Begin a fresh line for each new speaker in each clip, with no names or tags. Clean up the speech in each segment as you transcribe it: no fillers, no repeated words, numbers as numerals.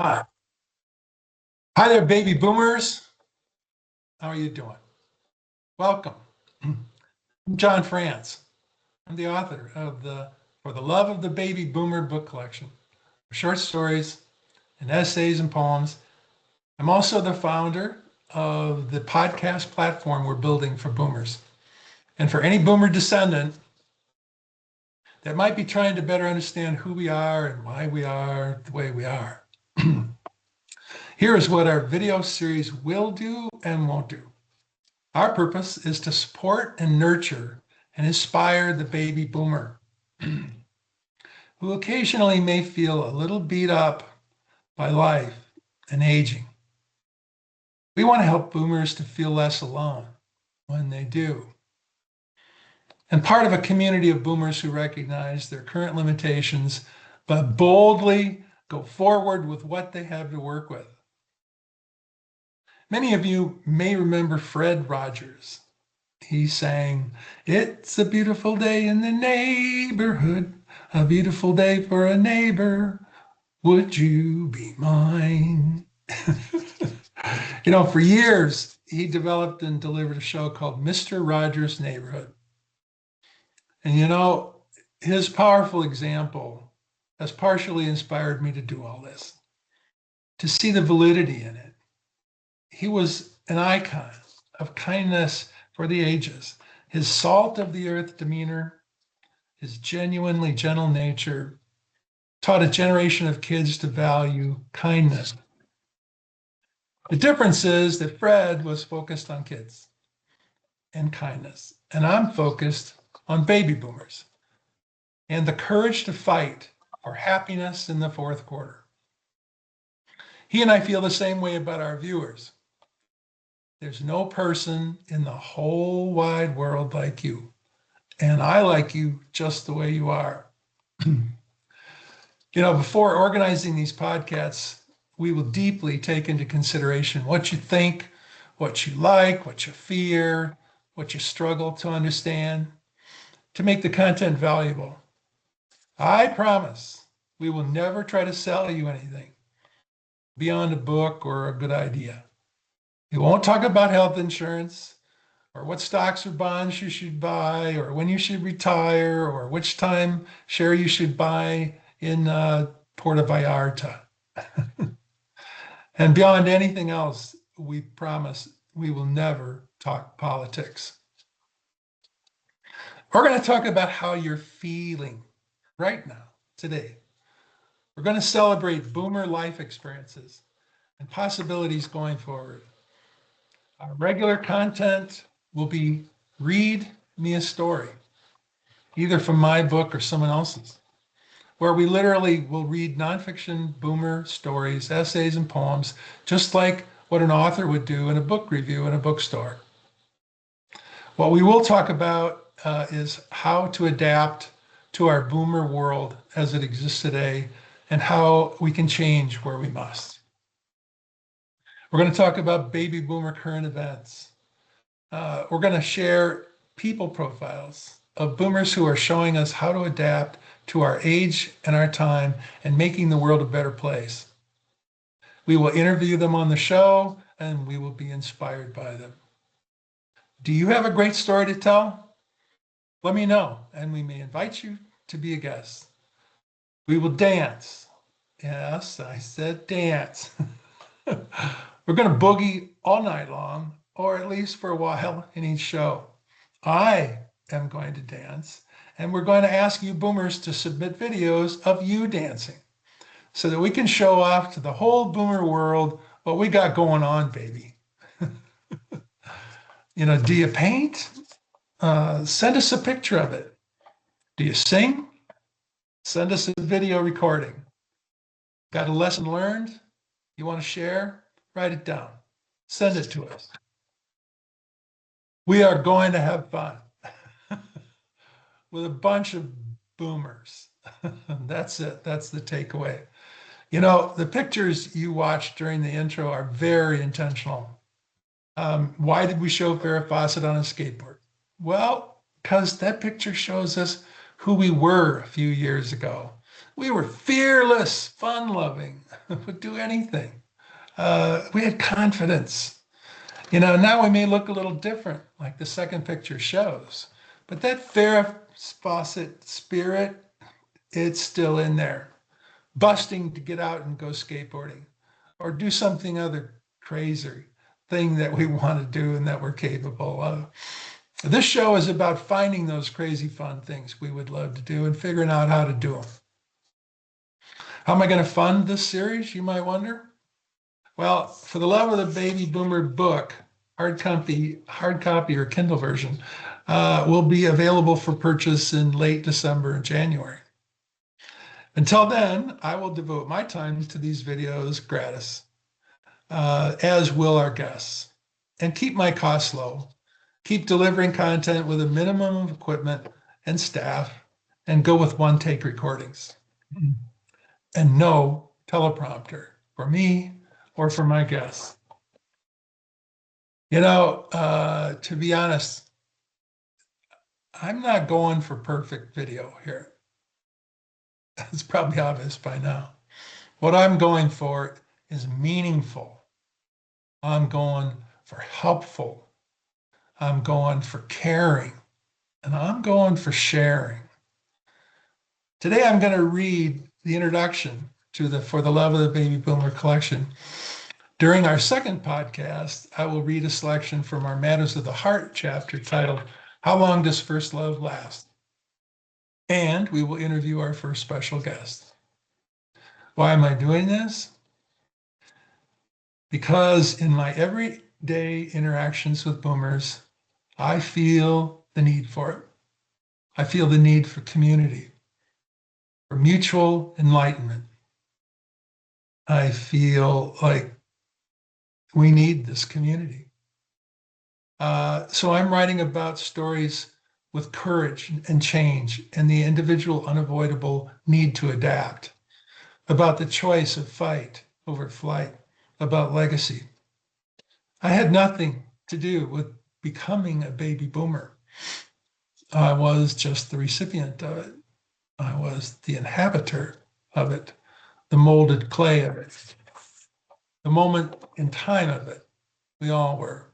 Hi. Hi there, baby boomers. How are you doing? Welcome. I'm John France. I'm the author of the For the Love of the Baby Boomer book collection, short stories and essays and poems. I'm also the founder of the podcast platform we're building for boomers. And for any boomer descendant that might be trying to better understand who we are and why we are the way we are. Here is what our video series will do and won't do. Our purpose is to support and nurture and inspire the baby boomer who occasionally may feel a little beat up by life and aging. We want to help boomers to feel less alone when they do. And part of a community of boomers who recognize their current limitations, but boldly go forward with what they have to work with. Many of you may remember Fred Rogers. He sang, "It's a beautiful day in the neighborhood, a beautiful day for a neighbor. Would you be mine?" For years, he developed and delivered a show called Mr. Rogers' Neighborhood. And his powerful example has partially inspired me to do all this, to see the validity in it. He was an icon of kindness for the ages. His salt of the earth demeanor, his genuinely gentle nature, taught a generation of kids to value kindness. The difference is that Fred was focused on kids and kindness, and I'm focused on baby boomers and the courage to fight for happiness in the fourth quarter. He and I feel the same way about our viewers. There's no person in the whole wide world like you. And I like you just the way you are. Before organizing these podcasts, we will deeply take into consideration what you think, what you like, what you fear, what you struggle to understand, to make the content valuable. I promise we will never try to sell you anything beyond a book or a good idea. We won't talk about health insurance or what stocks or bonds you should buy or when you should retire or which time share you should buy in Puerto Vallarta. And beyond anything else, we promise we will never talk politics. We're going to talk about how you're feeling right now, today. We're going to celebrate boomer life experiences and possibilities going forward. Our regular content will be read me a story, either from my book or someone else's, where we literally will read nonfiction boomer stories, essays, and poems, just like what an author would do in a book review in a bookstore. What we will talk about is how to adapt to our boomer world as it exists today and how we can change where we must. We're going to talk about baby boomer current events. We're going to share people profiles of boomers who are showing us how to adapt to our age and our time and making the world a better place. We will interview them on the show and we will be inspired by them. Do you have a great story to tell? Let me know and we may invite you to be a guest. We will dance. Yes, I said dance. We're going to boogie all night long, or at least for a while in each show. I am going to dance, and we're going to ask you boomers to submit videos of you dancing so that we can show off to the whole boomer world what we got going on, baby. Do you paint? Send us a picture of it. Do you sing? Send us a video recording. Got a lesson learned you want to share? Write it down. Send it to us. We are going to have fun with a bunch of boomers. That's it. That's the takeaway. The pictures you watched during the intro are very intentional. Why did we show Farrah Fawcett on a skateboard? Well, because that picture shows us who we were a few years ago. We were fearless, fun-loving, would do anything. We had confidence. Now we may look a little different, like the second picture shows, but that Farrah Fawcett spirit, it's still in there. Busting to get out and go skateboarding or do something other crazy thing that we want to do and that we're capable of. This show is about finding those crazy fun things we would love to do and figuring out how to do them. How am I going to fund this series, you might wonder? Well, For the Love of the Baby Boomer book, hard copy or Kindle version, will be available for purchase in late December and January. Until then, I will devote my time to these videos gratis, as will our guests, and keep my costs low. Keep delivering content with a minimum of equipment and staff, and go with one-take recordings. And no teleprompter for me or for my guests. To be honest, I'm not going for perfect video here. It's probably obvious by now. What I'm going for is meaningful. I'm going for helpful. I'm going for caring. And I'm going for sharing. Today, I'm going to read the introduction to the For the Love of the Baby Boomer collection. During our second podcast, I will read a selection from our Matters of the Heart chapter titled, How Long Does First Love Last? And we will interview our first special guest. Why am I doing this? Because in my everyday interactions with boomers, I feel the need for it. I feel the need for community, for mutual enlightenment. I feel like we need this community. So I'm writing about stories with courage and change and the individual unavoidable need to adapt, about the choice of fight over flight, about legacy. I had nothing to do with becoming a baby boomer. I was just the recipient of it. I was the inhabitor of it, the molded clay of it, the moment in time of it. We all were.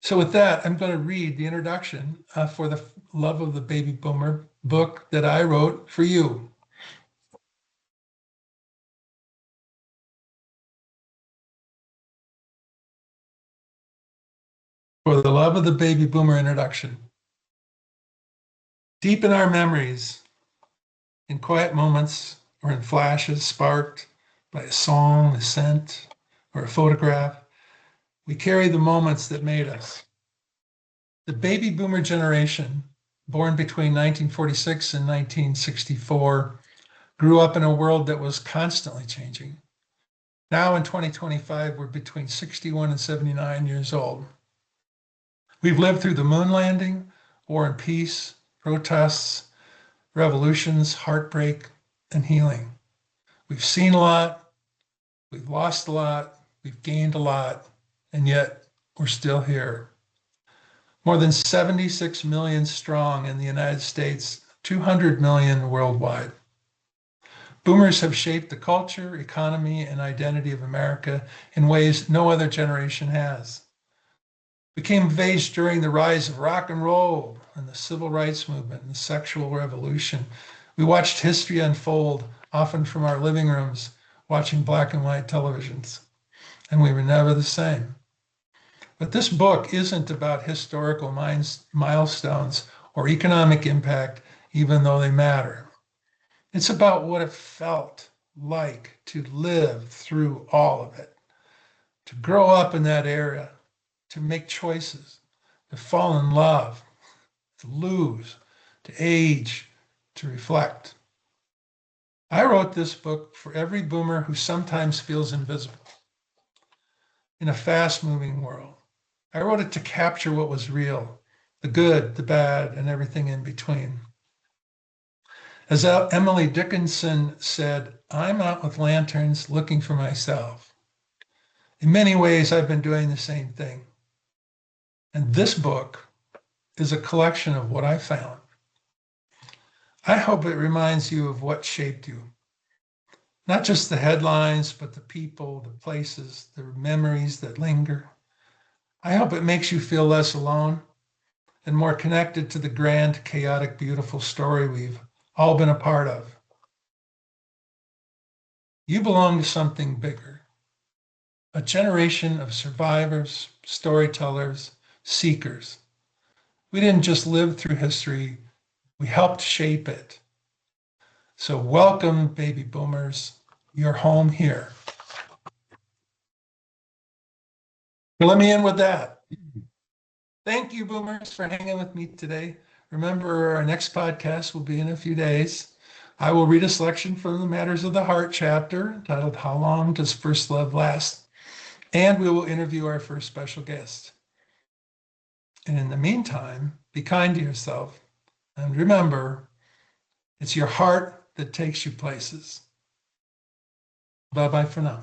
So with that, I'm going to read the introduction for the Love of the Baby Boomer book that I wrote for you. For the Love of the Baby Boomer introduction. Deep in our memories, in quiet moments or in flashes sparked by a song, a scent, or a photograph, we carry the moments that made us. The baby boomer generation, born between 1946 and 1964, grew up in a world that was constantly changing. Now in 2025, we're between 61 and 79 years old. We've lived through the moon landing, war and peace, protests, revolutions, heartbreak, and healing. We've seen a lot, we've lost a lot, we've gained a lot, and yet we're still here. More than 76 million strong in the United States, 200 million worldwide. Boomers have shaped the culture, economy, and identity of America in ways no other generation has. We came of age during the rise of rock and roll and the civil rights movement and the sexual revolution. We watched history unfold, often from our living rooms, watching black and white televisions, and we were never the same. But this book isn't about historical milestones or economic impact, even though they matter. It's about what it felt like to live through all of it, to grow up in that era, to make choices, to fall in love, to lose, to age, to reflect. I wrote this book for every boomer who sometimes feels invisible in a fast-moving world. I wrote it to capture what was real, the good, the bad, and everything in between. As Emily Dickinson said, I'm out with lanterns looking for myself. In many ways, I've been doing the same thing. And this book is a collection of what I found. I hope it reminds you of what shaped you. Not just the headlines, but the people, the places, the memories that linger. I hope it makes you feel less alone and more connected to the grand, chaotic, beautiful story we've all been a part of. You belong to something bigger, a generation of survivors, storytellers, seekers. We didn't just live through history, we helped shape it. So, welcome, baby boomers. You're home here. So let me end with that. Thank you, boomers, for hanging with me today. Remember, our next podcast will be in a few days. I will read a selection from the Matters of the Heart chapter titled How Long Does First Love Last? And we will interview our first special guest. And in the meantime, be kind to yourself. And remember, it's your heart that takes you places. Bye bye for now.